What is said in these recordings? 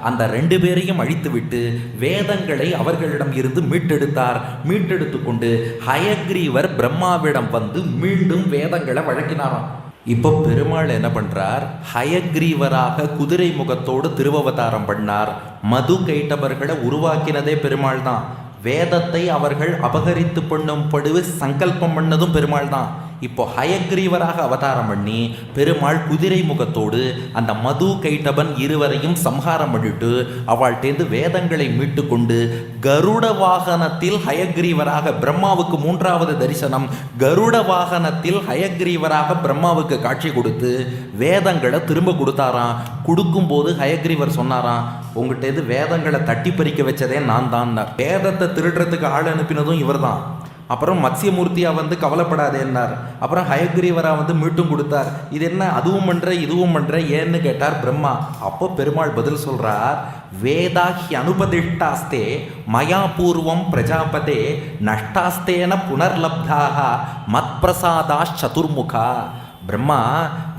அந்த 2 பேரையும் அழித்துவிட்டு வேதங்களை அவர்களிடம் இருந்து மீட்டெடுத்து கொண்டு ஹயக்ரீவர் பிரம்மாவிடம் வந்து மீண்டும் வேதங்களை வழங்கினாராம். இப்போ பெருமாள் என்ன பண்றார்? ஹயக்ரீவராக குதிரை முகத்தோடு திருவவதாரம் பண்ணார். மது கைட்டவர்களை உருவாக்கினதே பெருமாள் தான். வேதத்தை அவர்கள் அபகரித்து பண்ணும்படுவு சங்கல்பம் பண்ணதும் பெருமாள் தான். இப்போ ஹயக்ரீவராக அவதாரம் பண்ணி பெருமாள் குதிரை முகத்தோடு அந்த மது கைட்டபன் இருவரையும் சம்ஹாரம் பண்ணிட்டு அவள்கிட்டேந்து வேதங்களை மீட்டு கொண்டு கருட வாகனத்தில் ஹயக்ரீவராக பிரம்மாவுக்கு 3வது தரிசனம். கருட வாகனத்தில் ஹயக்ரீவராக பிரம்மாவுக்கு காட்சி கொடுத்து வேதங்களை திரும்ப கொடுத்தாராம். கொடுக்கும்போது ஹயக்ரீவர் சொன்னாராம், உங்கள்கிட்ட வேதங்களை தட்டி பறிக்க வச்சதே நான் தான். வேதத்தை திருடுறதுக்கு ஆள் அனுப்பினதும் இவர் தான். அப்புறம் மத்ஸ்யமூர்த்தியா வந்து கவலைப்படாதே என்னார். அப்புறம் ஹயக்ரீவரா வந்து மீட்டும் கொடுத்தார். இது என்ன அதுவும் பண்ற இதுவும் பண்ற ஏன்னு கேட்டார் பிரம்மா. அப்போ பெருமாள் பதில் சொல்றார், வேதாஹி அனுபதிஷ்டாஸ்தே மயா பூர்வம் பிரஜாபதே நஷ்டாஸ்தேன புனர்லப்தாக மத் பிரசாதா சதுர்முகா. பிரம்மா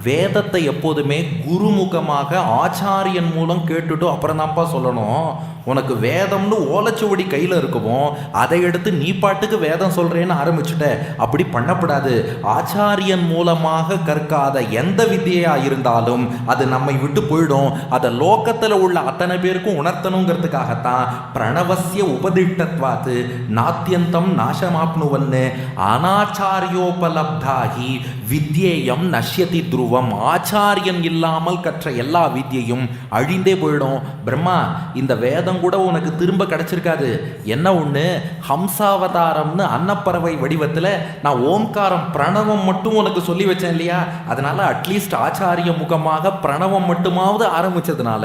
வேதத்தை எப்போதுமே குருமுகமாக ஆச்சாரியன் மூலம் கேட்டுட்டு அப்புறம் தான்ப்பா சொல்லணும். உனக்கு வேதம்னு ஓலைச்சுவடி கையில் இருக்கவும் அதை எடுத்து நீ பாட்டுக்கு வேதம் சொல்கிறேன்னு ஆரம்பிச்சுட்ட. அப்படி பண்ணப்படாது. ஆச்சாரியன் மூலமாக கற்காத எந்த வித்தியாக இருந்தாலும் அது நம்மை விட்டு போயிடும். அதை லோக்கத்தில் உள்ள அத்தனை பேருக்கும் உணர்த்தணுங்கிறதுக்காகத்தான் பிரணவசிய உபதிஷ்டத்வாத்து நாத்தியந்தம் நாசமாப்னுவன்னு அனாச்சாரியோபலப்தாகி வித்யேயம் நஷ்யதி துருவம். ஆச்சாரியன் இல்லாமல் கற்ற எல்லா வித்யையும் அழிந்தே போயிடும். பிரம்மா, இந்த வேதம் கூட உனக்கு திரும்ப கிடைச்சிருக்காது. என்ன ஒண்ணு, ஹம்சாவதாரம்னு அன்னப்பறவை வடிவத்தில் நான் ஓம்காரம் பிரணவம் மட்டும் உனக்கு சொல்லி வச்சேன் இல்லையா? அதனால அட்லீஸ்ட் ஆச்சாரிய முகமாக பிரணவம் மட்டுமாவது ஆரம்பிச்சதுனால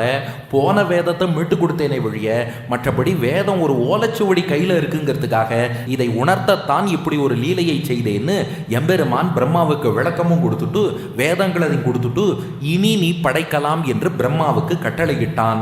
போன வேதத்தை மீட்டு கொடுத்தேனே வழிய மற்றபடி வேதம் ஒரு ஓலைச்சுவடி கையில் இருக்குங்கிறதுக்காக இதை உணர்த்தத்தான் இப்படி ஒரு லீலையை செய்தேன்னு எம்பெருமான் பிரம்மாவுக்கு விளக்கமும் கொடுத்துட்டு வேதங்களை கொடுத்துட்டு இனி நீ படைக்கலாம் என்று பிரம்மாவுக்கு கட்டளையிட்டான்.